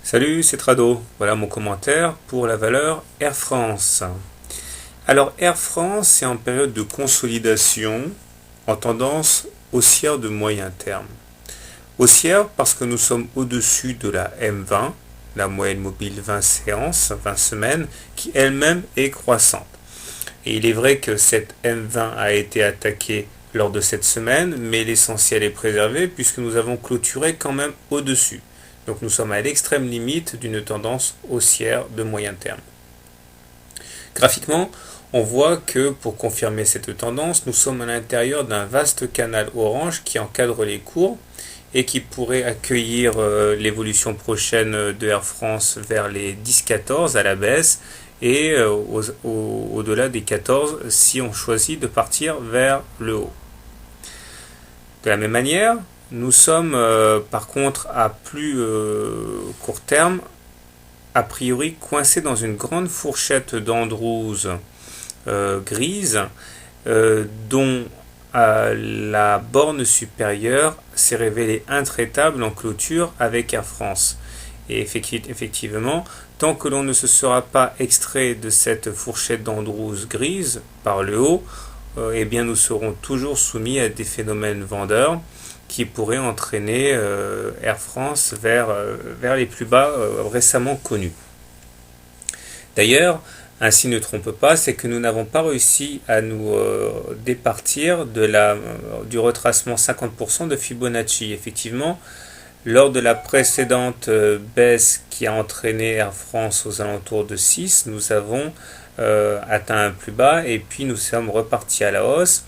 Salut, c'est Trado. Voilà mon commentaire pour la valeur Air France. Alors Air France est en période de consolidation en tendance haussière de moyen terme. Haussière parce que nous sommes au-dessus de la M20, la moyenne mobile 20 séances, 20 semaines, qui elle-même est croissante. Et il est vrai que cette M20 a été attaquée lors de cette semaine, mais l'essentiel est préservé puisque nous avons clôturé quand même au-dessus. Donc nous sommes à l'extrême limite d'une tendance haussière de moyen terme. Graphiquement, on voit que pour confirmer cette tendance, nous sommes à l'intérieur d'un vaste canal orange qui encadre les cours et qui pourrait accueillir l'évolution prochaine de Air France vers les 10-14 à la baisse et au-delà des 14 si on choisit de partir vers le haut. De la même manière, nous sommes par contre à plus court terme, a priori coincés dans une grande fourchette d'Andrews grise, dont la borne supérieure s'est révélée intraitable en clôture avec Air France. Et effectivement, tant que l'on ne se sera pas extrait de cette fourchette d'Andrews grise par le haut, eh bien nous serons toujours soumis à des phénomènes vendeurs qui pourrait entraîner Air France vers les plus bas récemment connus. D'ailleurs, un signe ne trompe pas, c'est que nous n'avons pas réussi à nous départir du retracement 50% de Fibonacci. Effectivement, lors de la précédente baisse qui a entraîné Air France aux alentours de 6, nous avons atteint un plus bas et puis nous sommes repartis à la hausse,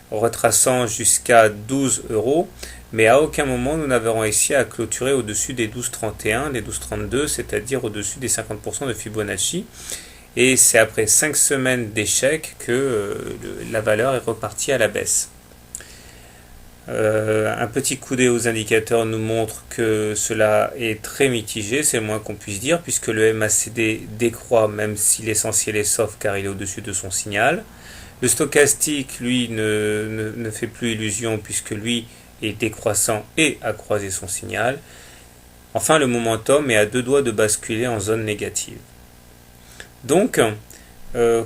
retraçant jusqu'à 12 €, mais à aucun moment nous n'avons réussi à clôturer au-dessus des 12,31, des 12,32, c'est-à-dire au-dessus des 50% de Fibonacci. Et c'est après 5 semaines d'échec que la valeur est repartie à la baisse. Un petit coup d'œil aux indicateurs nous montre que cela est très mitigé, c'est le moins qu'on puisse dire, puisque le MACD décroît même si l'essentiel est sauf car il est au-dessus de son signal. Le stochastique, lui, ne fait plus illusion puisque lui est décroissant et a croisé son signal. Enfin, le momentum est à deux doigts de basculer en zone négative. Donc,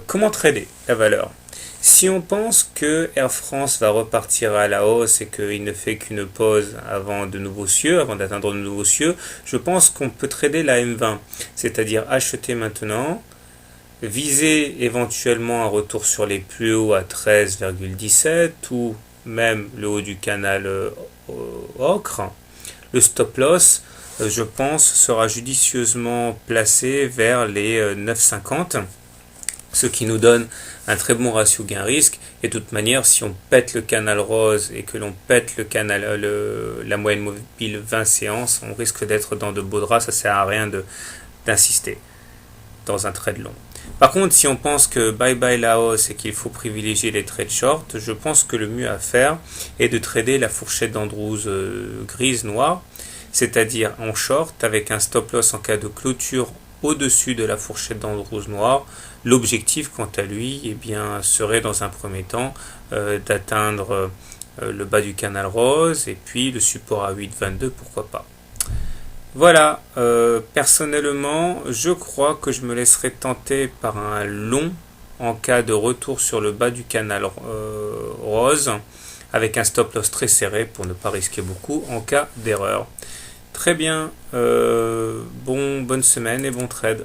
comment trader la valeur ? Si on pense que Air France va repartir à la hausse et qu'il ne fait qu'une pause avant d'atteindre de nouveaux cieux, je pense qu'on peut trader la M20, c'est-à-dire acheter maintenant, viser éventuellement un retour sur les plus hauts à 13,17 ou même le haut du canal ocre. Le stop loss, je pense, sera judicieusement placé vers les 9,50, ce qui nous donne un très bon ratio gain-risque. Et de toute manière, si on pète le canal rose et que l'on pète la moyenne mobile 20 séances, on risque d'être dans de beaux draps, ça sert à rien d'insister dans un trade long. Par contre, si on pense que bye bye la hausse et qu'il faut privilégier les trades short, je pense que le mieux à faire est de trader la fourchette d'Andrews grise-noire, c'est-à-dire en short avec un stop loss en cas de clôture au-dessus de la fourchette d'Andrews noire. L'objectif, quant à lui, eh bien, serait dans un premier temps d'atteindre le bas du canal rose et puis le support à 8,22, pourquoi pas. Voilà, personnellement, je crois que je me laisserai tenter par un long en cas de retour sur le bas du canal rose, avec un stop loss très serré pour ne pas risquer beaucoup en cas d'erreur. Très bien, bonne semaine et bon trade.